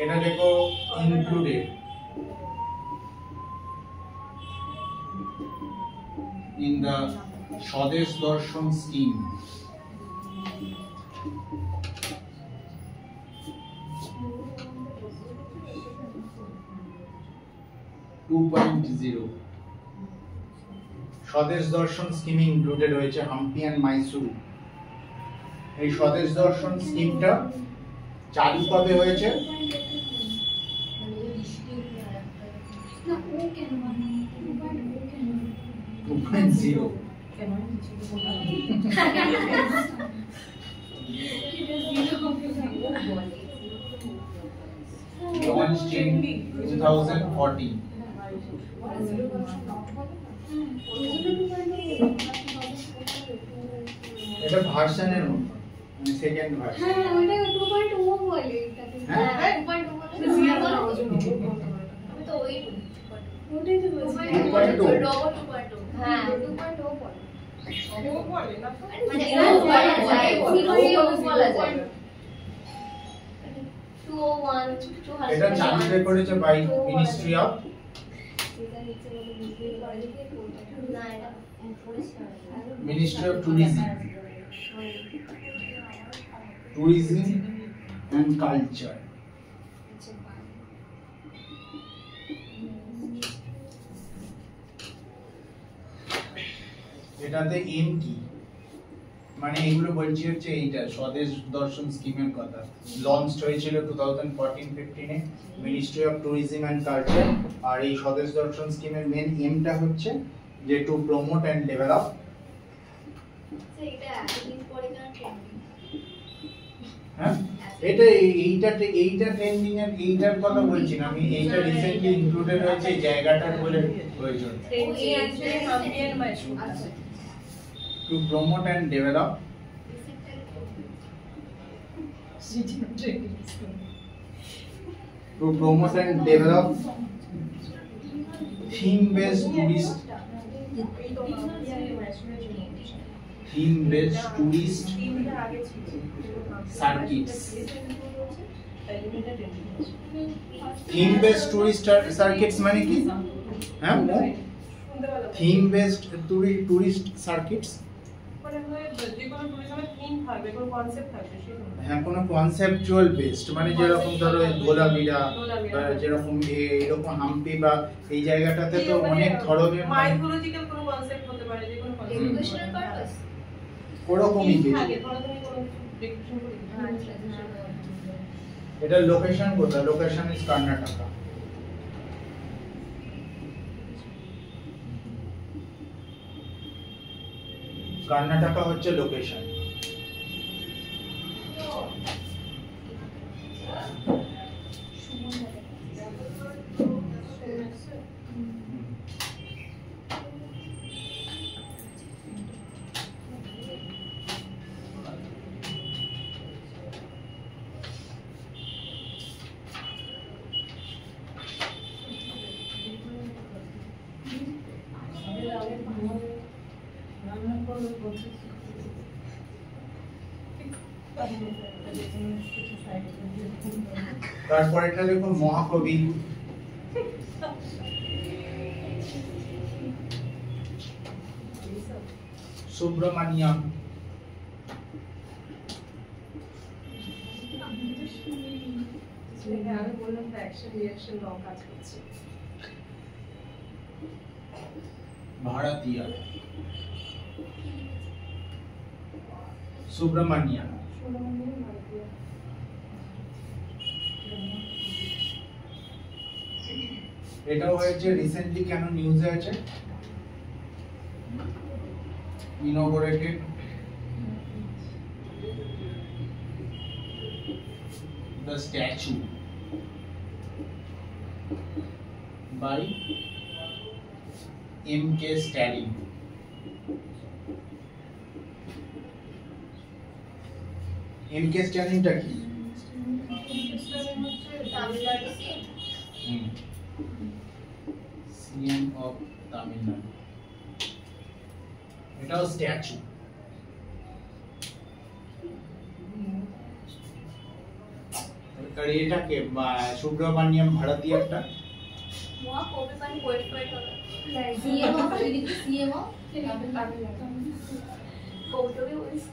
এটা দেখো included in the Swadesh Darshan scheme. স্বদেশ দর্শন স্কিমে ইনক্লুডেড হয়েছে হাম্পি এন্ড মাইসুরু। এই স্বদেশ দর্শন স্কিমটা চালু কবে হয়েছে? Launched in 2014. এটা ভার্সনের মতো, মানে সেকেন্ড ভার্সন। হ্যাঁ ওটা 2.0 বলে এটাকে। হ্যাঁ 2.0 বলে জিয়া বলে। আমি তো ওই ওটাই তো বলছি 2.0 রবট 2.0। হ্যাঁ 2.0 বলে। ও বলে না তো, মানে ও বলা যায়, সিকিউরিটি বলা যায়। 201 200। এটা চালু করেছে by ministry of Ministry of Tourism and Culture. এটাতে এম কি, মানে এগুলো বলছি হচ্ছে এইটা স্বদেশ দর্শন স্কিমের কথা। লঞ্চ হয়েছিল 2014-15 এ ministry of tourism and culture. আর এই স্বদেশ দর্শন স্কিমের মেন এমটা হচ্ছে যে টু প্রমোট এন্ড ডেভেলপ। হ্যাঁ এটা এইটা ট্রেন্ডিং এর এইটার কথা বলছি না আমি, এইটা রিসেন্টলি ইনক্লুডেড হয়েছে এই জায়গাটার বলে প্রয়োজন। To promote and develop theme based tourist theme based tourist তিনটা আগে ছিল circuits theme based tourist circuits মানে কি হ্যাঁ থিম বেসড টুরিস্ট সার্কিটস মানে যে কোনো টুরিজমের থিম থাকবে কোনো কনসেপ্ট থাকবে সেরকম হ্যাঁ কোনো কনসেপচুয়াল বেসড মানে যেরকম ধরো ধোলাবিরা যেরকম এরকম হাম্পি বা এই জায়গাটাতে তো অনেক ধরনের মাইথোলজিক্যাল কোনো কনসেপ্ট হতে পারে যে কোনো কনসেপ্ট এডুকেশনাল পারপাস ওরকমই কিছু আগে ধরো তুমি কোনো ডেসক্রিপশন করে এটা লোকেশন কোথায় লোকেশন ইজ কর্ণাটকা কর্ণাটকা হচ্ছে লোকেশন তারপর এটা দেখুন মহাকবি সুব্রমণ্যম আমি বললাম তো অ্যাকশন রিঅ্যাকশন লং কাজ করছে ভারতীয় সুব্রমণ্যম এটাও হয়েছে রিসেন্টলি কেন নিউজে আছে ইনঅগরেটেড the statue by M.K. Stalin. M.K. Stalin টা কি Tamil Nadu CM of Tamil Nadu. এটাও স্ট্যাচু আর এটা কে সুব্রমণ্যম ভারতীয়টা মহাকবি মানে পোয়েট হবে সিএম অফ সিএম অফ কৌটবি বলছি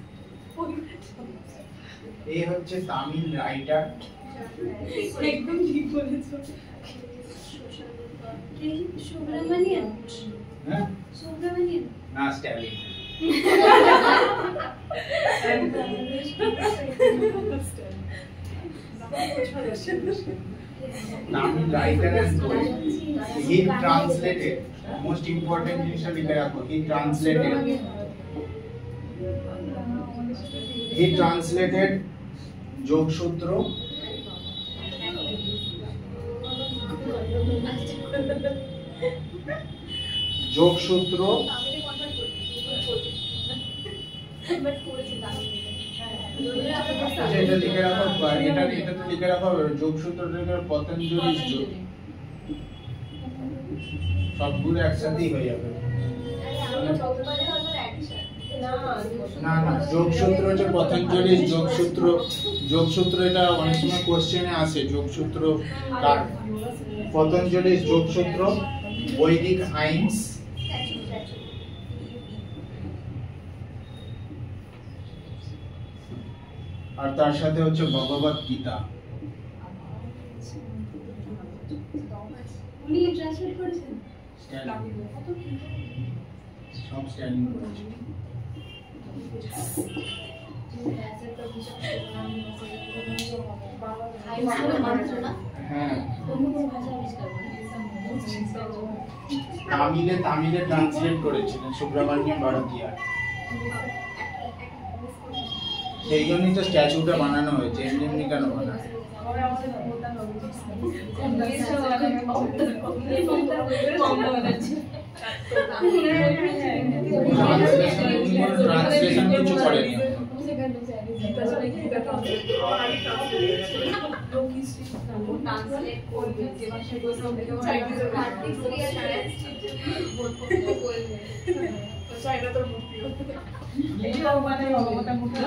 এই হচ্ছে তামিল রাইটার একদম ঠিক বলেছো সুব্রমণ্যম হ্যাঁ সুব্রমণ্যম না Stalin Tamil writer and poet. He translated. Most important জিনিসটা লিখে রাখো. He translated যোগসূত্র. যোগসূত্র. এটা লিখে রাখো এটা তো লিখে রাখো যোগসূত্রটা পতঞ্জলি যোগ সবগুলো একসাথেই হয়ে যাবে না না যোগসূত্র হচ্ছে পতঞ্জলি যোগসূত্র এটা অনেক সময় কোশ্চেনে আসে যোগসূত্র কার পতঞ্জলি যোগসূত্র বৈদিক আইনস আর তার সাথে হচ্ছে ভগবত গীতা উনি ট্রান্সলেট করেছেন সব স্ট্যান্ডিং করেছে হ্যাঁ তামিলে ট্রান্সলেট করেছিলেন সুব্রমণ্যম ভারতীয় সেই জন্যই তো স্ট্যাচুটা বানানো হয়েছে এমনি কেন বানানো ট্রান্সলেশন কিছু করেনি চাইনা তোর মূর্তি এই যে মানে ভগবানটা মুখে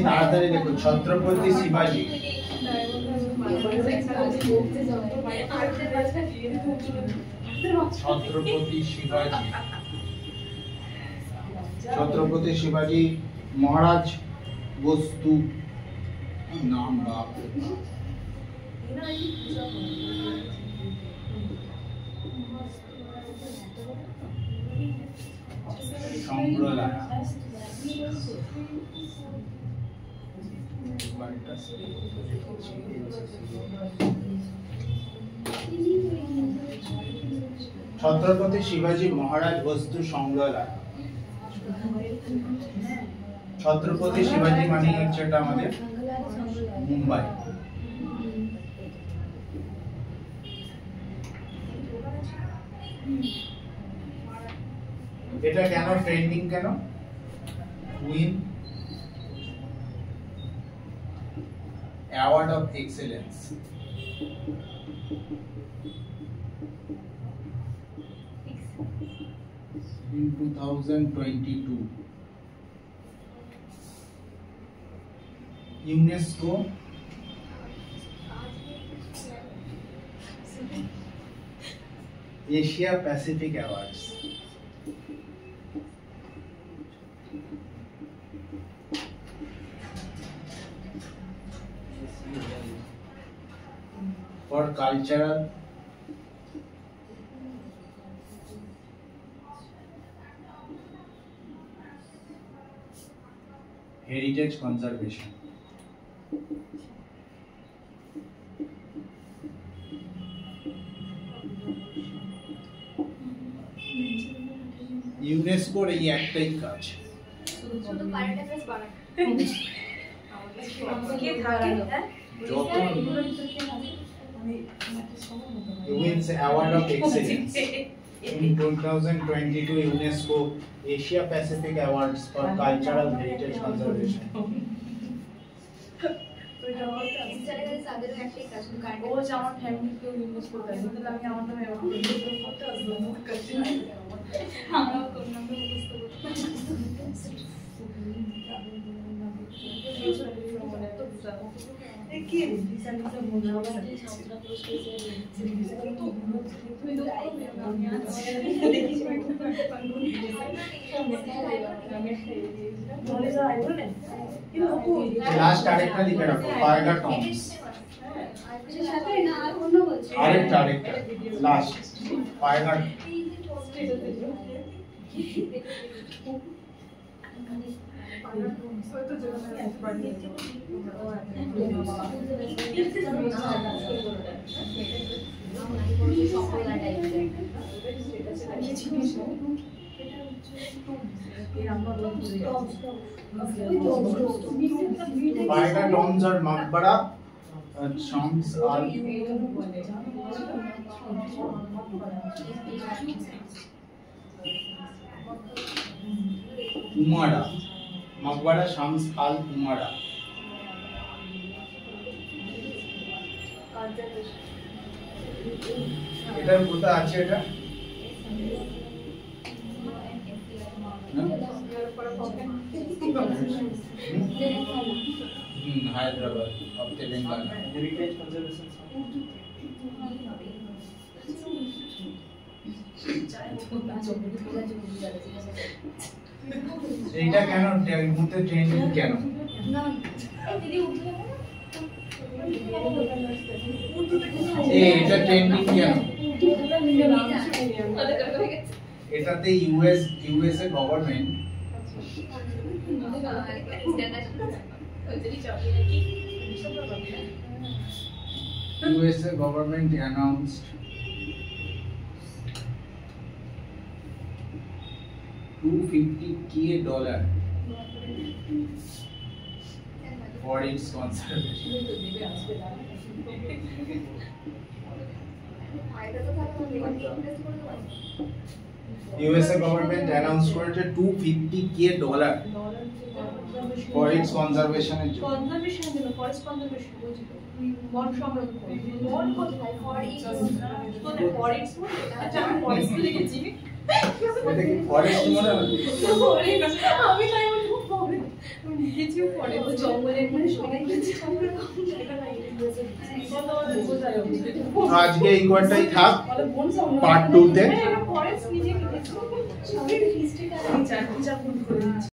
তাড়াতাড়ি দেখো ছত্রপতি শিবাজি छत्रपति शिवाजी महाराज वस्तु नाम बाप छत्रपति शिवाजी महाराज वस्तु संग्रहालय छत्रपति शिवाजी माने হচ্ছে এটা আমাদের মুম্বাই এটা কেন ট্রেন্ডিং কেন win award of excellence in 2022 UNESCO Asia Pacific Awards for cultural heritage conservation ইউনেস্কোর এই একটাই কাজ শুধু কারেন্ট অ্যাফেয়ার্স বানায় কে থাকে যত wins award of excellence in 2022 UNESCO Asia Pacific Awards for Cultural Heritage Conservation ইনস্টাগ্রামে সাদের একটাই কাজ শুধু কারেন্ট ও যেমন ফ্যামিলি কেউ ইউজ করতে পারে কিন্তু আমি আমার নামে এরকম করতে আসবো না করতে আমরা কোন নাম্বার মুখস্থ কি দিশা দিশা বলছো তুমি তো আমি দেখি বলে যাই বলে লাস্ট আরেকটা লিখে রাখো পায়গা টমস সাথে না আর অন্য বলছি আরেকটা last পায়গা Paida tombs are Maqbara and tombs are Umara. Maqbara Shams al Umara. এটার কোথায় আছে এটা Hyderabad of Telangana. Heritage conservation. এইটা কেন মুহূর্তে ট্রেন্ডিং কেন না এই দিদি উঠে এটা ট্রেন্ডিং কেন এটাতে USA government USA government announced $250K for its conservation. ফায়দা তো থাকে না ইনভেস্ট করতে পারি ইউএসএ গভর্নমেন্ট অ্যানাউন্স করেছে $250,000 ফর ইটস কনজারভেশনের জন্য। কনজারভেশন জন্য ফরেস্ট কনজারভেশন বলছি তো বন সংরক্ষণ বন কোথায় ফরেস্ট কোথায় ফরেস্ট আচ্ছা আমি ফরেস্ট লিখেছি এটা কি ফরেস্ট মনে হয়? আমি তাই বলবো ফরেস্ট লিখেছি ফরেস্ট জঙ্গলের মানে সবাই কিছু জঙ্গল তো আজকে এই কয়টাই থাক, পার্ট 2 তে ফরেস্ট নিজে লিখেছি সবাই হিস্ট্রি